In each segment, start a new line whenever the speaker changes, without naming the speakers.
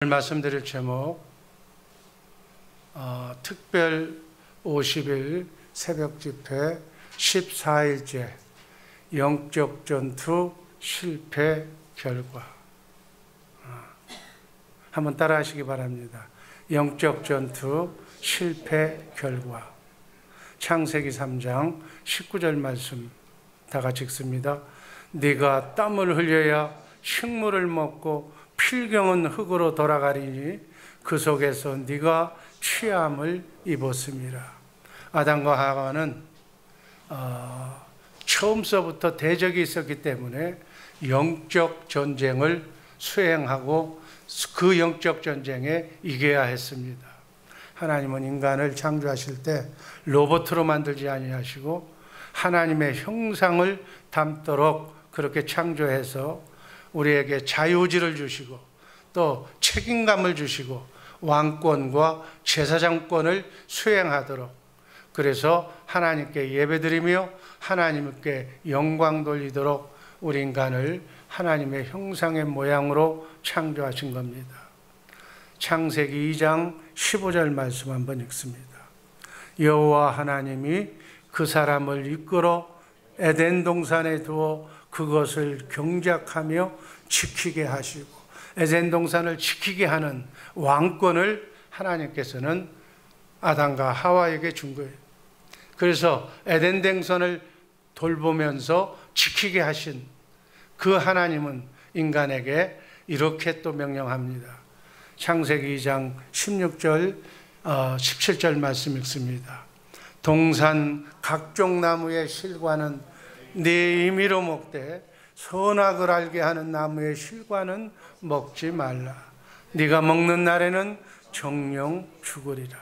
말씀드릴 제목 특별 50일 새벽 집회 14일째 영적 전투 실패 결과. 한번 따라 하시기 바랍니다. 영적 전투 실패 결과. 창세기 3장 19절 말씀 다 같이 읽습니다. 네가 땀을 흘려야 식물을 먹고 필경은 흙으로 돌아가리니 그 속에서 네가 취함을 입었음이라. 아담과 하와는 처음서부터 대적이 있었기 때문에 영적 전쟁을 수행하고 그 영적 전쟁에 이겨야 했습니다. 하나님은 인간을 창조하실 때 로봇으로 만들지 아니하시고 하나님의 형상을 담도록 그렇게 창조해서 우리에게 자유의지를 주시고 또 책임감을 주시고 왕권과 제사장권을 수행하도록, 그래서 하나님께 예배드리며 하나님께 영광 돌리도록 우리 인간을 하나님의 형상의 모양으로 창조하신 겁니다. 창세기 2장 15절 말씀 한번 읽습니다. 여호와 하나님이 그 사람을 이끌어 에덴 동산에 두어 그것을 경작하며 지키게 하시고, 에덴 동산을 지키게 하는 왕권을 하나님께서는 아담과 하와에게 준 거예요. 그래서 에덴 동산을 돌보면서 지키게 하신 그 하나님은 인간에게 이렇게 또 명령합니다. 창세기 2장 16절 17절 말씀 읽습니다. 동산 각종 나무의 실과는 네 임의로 먹되 선악을 알게 하는 나무의 실과는 먹지 말라. 네가 먹는 날에는 정령 죽으리라.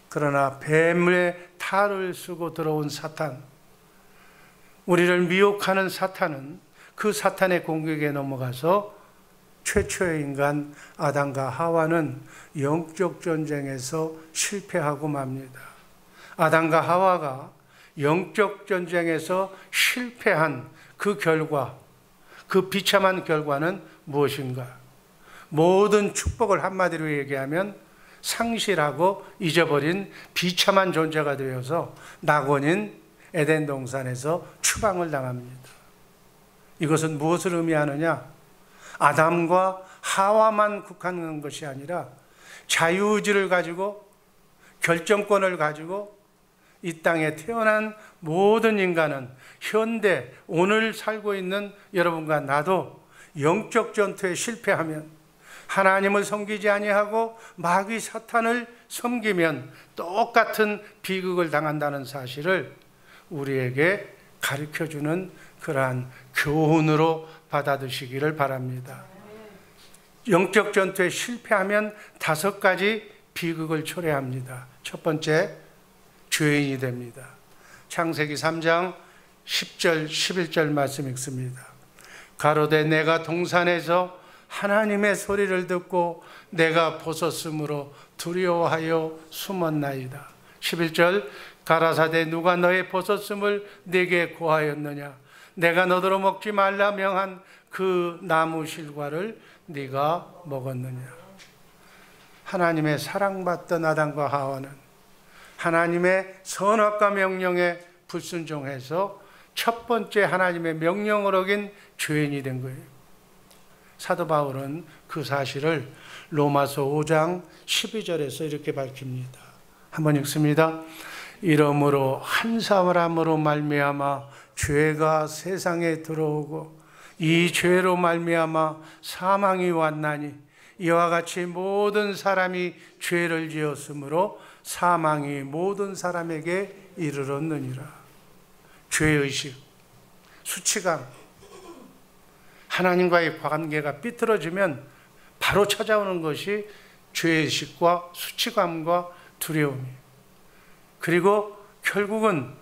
그러나 뱀의 탈을 쓰고 들어온 사탄, 우리를 미혹하는 사탄은 그 사탄의 공격에 넘어가서 최초의 인간 아담과 하와는 영적 전쟁에서 실패하고 맙니다. 아담과 하와가 영적 전쟁에서 실패한 그 결과, 그 비참한 결과는 무엇인가? 모든 축복을 한마디로 얘기하면 상실하고 잊어버린 비참한 존재가 되어서 낙원인 에덴 동산에서 추방을 당합니다. 이것은 무엇을 의미하느냐? 아담과 하와만 국한한 것이 아니라 자유의지를 가지고 결정권을 가지고 이 땅에 태어난 모든 인간은 현대 오늘 살고 있는 여러분과 나도 영적 전투에 실패하면, 하나님을 섬기지 아니하고 마귀 사탄을 섬기면 똑같은 비극을 당한다는 사실을 우리에게 가르쳐주는 그러한 교훈으로 받아들이시기를 바랍니다. 영적 전투에 실패하면 5가지 비극을 초래합니다. 첫 번째, 죄인이 됩니다. 창세기 3장 10절 11절 말씀 읽습니다. 가로되 내가 동산에서 하나님의 소리를 듣고 내가 벗었으므로 두려워하여 숨었나이다. 11절 가라사대 누가 너의 벗었음을 내게 고하였느냐? 내가 너더러 먹지 말라 명한 그 나무 실과를 네가 먹었느냐? 하나님의 사랑받던 아담과 하와는 하나님의 선악과 명령에 불순종해서 첫 번째 하나님의 명령을 어긴 죄인이 된 거예요. 사도 바울은 그 사실을 로마서 5장 12절에서 이렇게 밝힙니다. 한번 읽습니다. 이러므로 한 사람으로 말미암아 죄가 세상에 들어오고 이 죄로 말미암아 사망이 왔나니 이와 같이 모든 사람이 죄를 지었으므로 사망이 모든 사람에게 이르렀느니라. 죄의식, 수치감, 하나님과의 관계가 삐뚤어지면 바로 찾아오는 것이 죄의식과 수치감과 두려움이에요. 그리고 결국은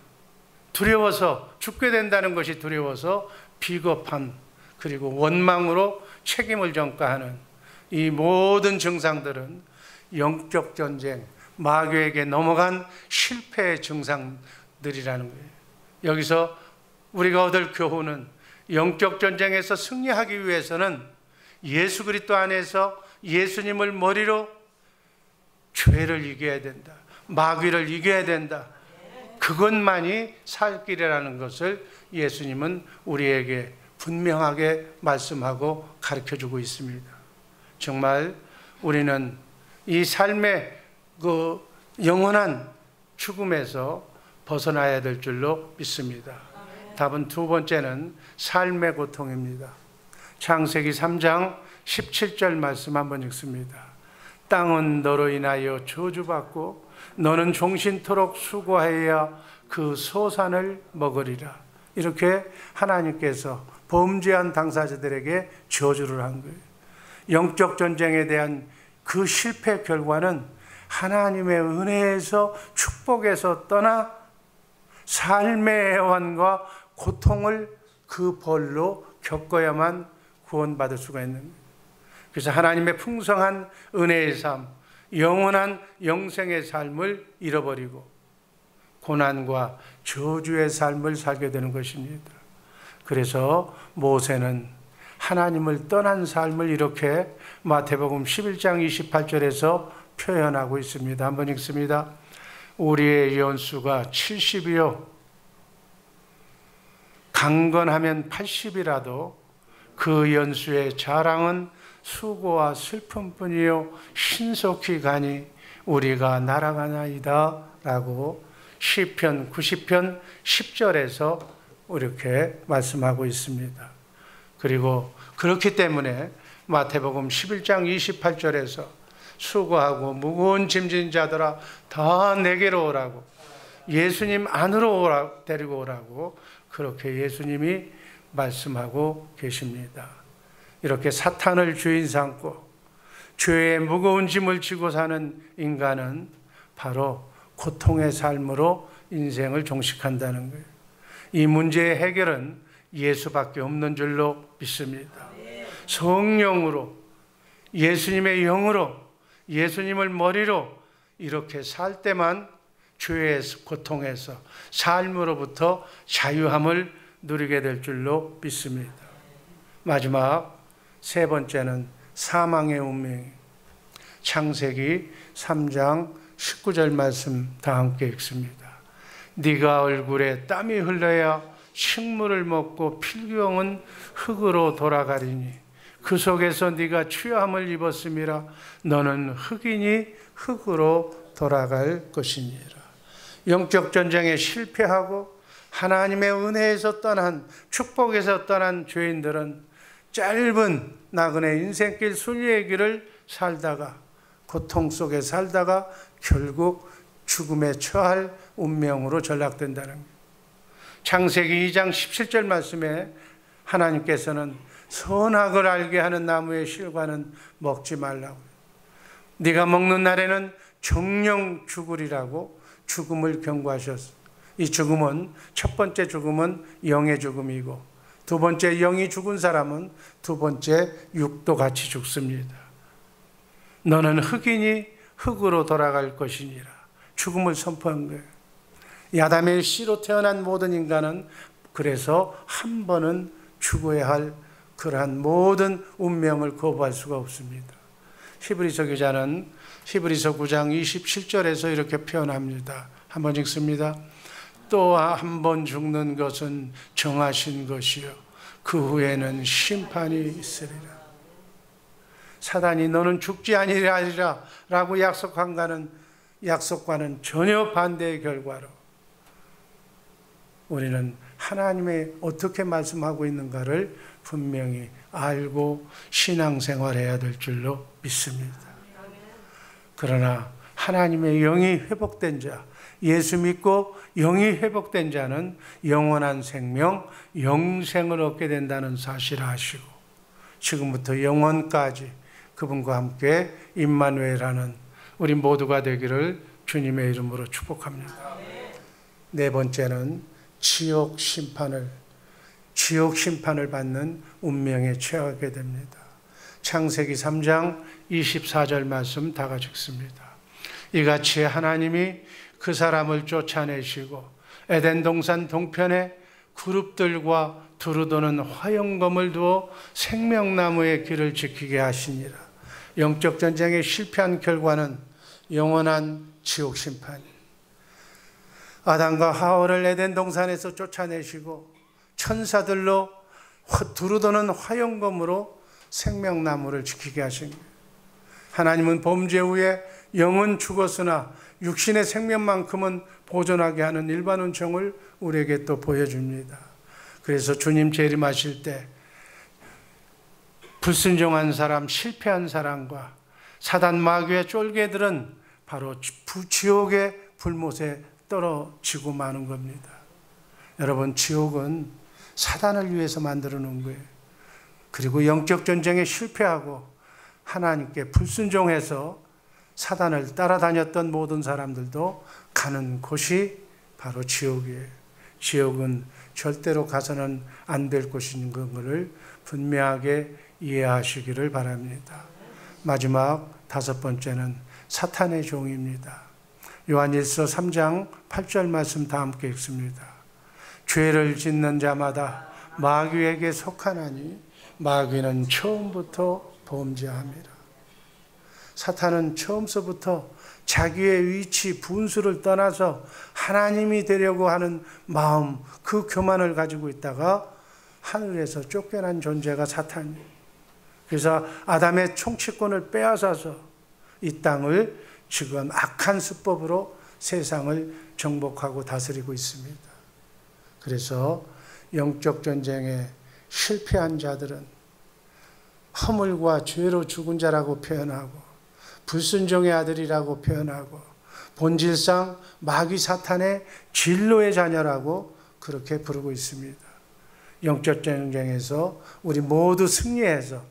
두려워서 죽게 된다는 것이 두려워서 비겁한, 그리고 원망으로 책임을 전가하는 이 모든 증상들은 영적 전쟁, 마귀에게 넘어간 실패의 증상들이라는 거예요. 여기서 우리가 얻을 교훈은 영적 전쟁에서 승리하기 위해서는 예수 그리스도 안에서 예수님을 머리로 죄를 이겨야 된다. 마귀를 이겨야 된다. 그것만이 살 길이라는 것을 예수님은 우리에게 분명하게 말씀하고 가르쳐주고 있습니다. 정말 우리는 이 삶의 그 영원한 죽음에서 벗어나야 될 줄로 믿습니다. 답은 두 번째는 삶의 고통입니다. 창세기 3장 17절 말씀 한번 읽습니다. 땅은 너로 인하여 저주받고 너는 종신토록 수고하여야 그 소산을 먹으리라. 이렇게 하나님께서 범죄한 당사자들에게 저주를 한 거예요. 영적 전쟁에 대한 그 실패 결과는 하나님의 은혜에서 축복에서 떠나 삶의 애환과 고통을 그 벌로 겪어야만 구원받을 수가 있는 거예요. 그래서 하나님의 풍성한 은혜의 삶, 영원한 영생의 삶을 잃어버리고 고난과 저주의 삶을 살게 되는 것입니다. 그래서 모세는 하나님을 떠난 삶을 이렇게 마태복음 11장 28절에서 표현하고 있습니다. 한번 읽습니다. 우리의 연수가 70이요 강건하면 80이라도 그 연수의 자랑은 수고와 슬픔뿐이요 신속히 가니 우리가 날아가나이다 라고 시편 90편 10절에서 이렇게 말씀하고 있습니다. 그리고 그렇기 때문에 마태복음 11장 28절에서 수고하고 무거운 짐진 자들아 다 내게로 오라고, 예수님 안으로 데리고 오라고 그렇게 예수님이 말씀하고 계십니다. 이렇게 사탄을 주인 삼고 죄의 무거운 짐을 지고 사는 인간은 바로 고통의 삶으로 인생을 종식한다는 거예요. 이 문제의 해결은 예수밖에 없는 줄로 믿습니다. 성령으로, 예수님의 영으로, 예수님을 머리로 이렇게 살 때만 죄의 고통에서 삶으로부터 자유함을 누리게 될 줄로 믿습니다. 마지막 세 번째는 사망의 운명. 창세기 3장 19절 말씀 다 함께 읽습니다. 네가 얼굴에 땀이 흘러야 식물을 먹고 필경은 흙으로 돌아가리니 그 속에서 네가 취함을 입었음이라. 너는 흙이니 흙으로 돌아갈 것이니라. 영적 전쟁에 실패하고 하나님의 은혜에서 떠난, 축복에서 떠난 죄인들은 짧은 나그네 인생길 순리의 길을 살다가 고통 속에 살다가 결국 죽음에 처할 운명으로 전락된다는 거예요. 창세기 2장 17절 말씀에 하나님께서는 선악을 알게 하는 나무의 실과는 먹지 말라고, 네가 먹는 날에는 정령 죽으리라고 죽음을 경고하셨어. 이 죽음은, 첫 번째 죽음은 영의 죽음이고 두 번째 영이 죽은 사람은 두 번째 육도 같이 죽습니다. 너는 흙이니 흙으로 돌아갈 것이니라. 죽음을 선포한 거예요. 야담의 씨로 태어난 모든 인간은 그래서 한 번은 죽어야 할 그러한 모든 운명을 거부할 수가 없습니다. 히브리서 기자는 히브리서 9장 27절에서 이렇게 표현합니다. 한번 읽습니다. 또 한 번 죽는 것은 정하신 것이요 그 후에는 심판이 있으리라. 사단이 너는 죽지 아니하리라 라고 약속과는 전혀 반대의 결과로 우리는 하나님의 어떻게 말씀하고 있는가를 분명히 알고 신앙생활해야 될 줄로 믿습니다. 그러나 하나님의 영이 회복된 자, 예수 믿고 영이 회복된 자는 영원한 생명, 영생을 얻게 된다는 사실을 아시고 지금부터 영원까지 그분과 함께 임마누엘하는 우리 모두가 되기를 주님의 이름으로 축복합니다. 네 번째는 지옥 심판을 받는 운명에 처하게 됩니다. 창세기 3장 24절 말씀 다 같이 읽습니다. 이같이 하나님이 그 사람을 쫓아내시고 에덴 동산 동편에 그룹들과 두루 도는 화영검을 두어 생명나무의 길을 지키게 하시니라. 영적 전쟁에 실패한 결과는 영원한 지옥 심판이에요. 아담과 하와를 에덴 동산에서 쫓아내시고 천사들로 두루도는 화영검으로 생명나무를 지키게 하신 거예요. 하나님은 범죄 후에 영은 죽었으나 육신의 생명만큼은 보존하게 하는 일반 운총을 우리에게 또 보여줍니다. 그래서 주님 재림하실 때 불순종한 사람, 실패한 사람과 사단 마귀의 쫄개들은 바로 지옥의 불못에 떨어지고 마는 겁니다. 여러분, 지옥은 사단을 위해서 만들어 놓은 거예요. 그리고 영적 전쟁에 실패하고 하나님께 불순종해서 사단을 따라다녔던 모든 사람들도 가는 곳이 바로 지옥이에요. 지옥은 절대로 가서는 안 될 곳인 것을 분명하게 이해하시기를 바랍니다. 마지막 5번째는 사탄의 종입니다. 요한일서 3장 8절 말씀 다 함께 읽습니다. 죄를 짓는 자마다 마귀에게 속하나니 마귀는 처음부터 범죄함이라. 사탄은 처음서부터 자기의 위치, 분수를 떠나서 하나님이 되려고 하는 마음, 그 교만을 가지고 있다가 하늘에서 쫓겨난 존재가 사탄이에요. 그래서 아담의 총치권을 빼앗아서 이 땅을 지금 악한 수법으로 세상을 정복하고 다스리고 있습니다. 그래서 영적 전쟁에 실패한 자들은 허물과 죄로 죽은 자라고 표현하고 불순종의 아들이라고 표현하고 본질상 마귀 사탄의 진로의 자녀라고 그렇게 부르고 있습니다. 영적 전쟁에서 우리 모두 승리해서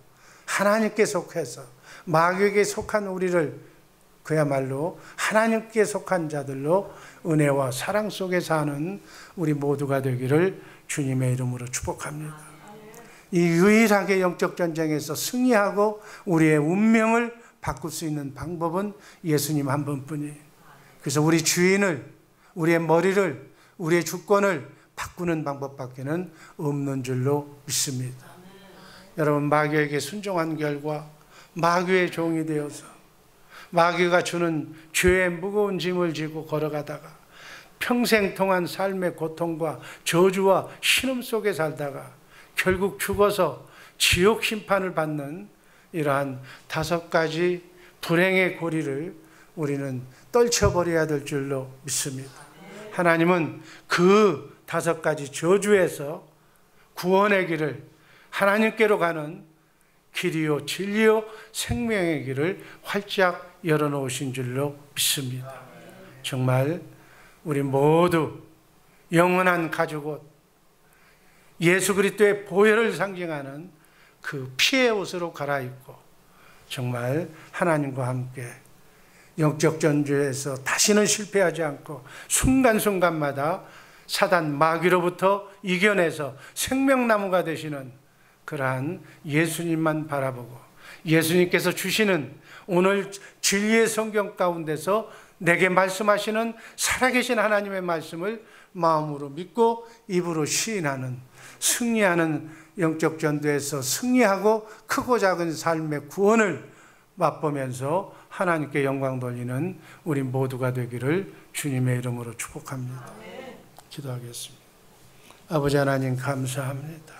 하나님께 속해서 마귀에게 속한 우리를 그야말로 하나님께 속한 자들로 은혜와 사랑 속에 사는 우리 모두가 되기를 주님의 이름으로 축복합니다. 이 유일하게 영적 전쟁에서 승리하고 우리의 운명을 바꿀 수 있는 방법은 예수님 한 분뿐이에요. 그래서 우리 주인을, 우리의 머리를, 우리의 주권을 바꾸는 방법밖에는 없는 줄로 믿습니다. 여러분, 마귀에게 순종한 결과 마귀의 종이 되어서 마귀가 주는 죄의 무거운 짐을 지고 걸어가다가 평생 동안 삶의 고통과 저주와 신음 속에 살다가 결국 죽어서 지옥 심판을 받는 이러한 5가지 불행의 고리를 우리는 떨쳐버려야 될 줄로 믿습니다. 하나님은 그 5가지 저주에서 구원의 길을, 하나님께로 가는 길이요 진리요 생명의 길을 활짝 열어놓으신 줄로 믿습니다. 정말 우리 모두 영원한 가죽옷, 예수 그리스도의 보혈을 상징하는 그 피의 옷으로 갈아입고 정말 하나님과 함께 영적 전쟁에서 다시는 실패하지 않고 순간순간마다 사단 마귀로부터 이겨내서 생명나무가 되시는 그러한 예수님만 바라보고 예수님께서 주시는 오늘 진리의 성경 가운데서 내게 말씀하시는 살아계신 하나님의 말씀을 마음으로 믿고 입으로 시인하는, 승리하는 영적 전도에서 승리하고 크고 작은 삶의 구원을 맛보면서 하나님께 영광 돌리는 우리 모두가 되기를 주님의 이름으로 축복합니다. 기도하겠습니다. 아버지 하나님 감사합니다.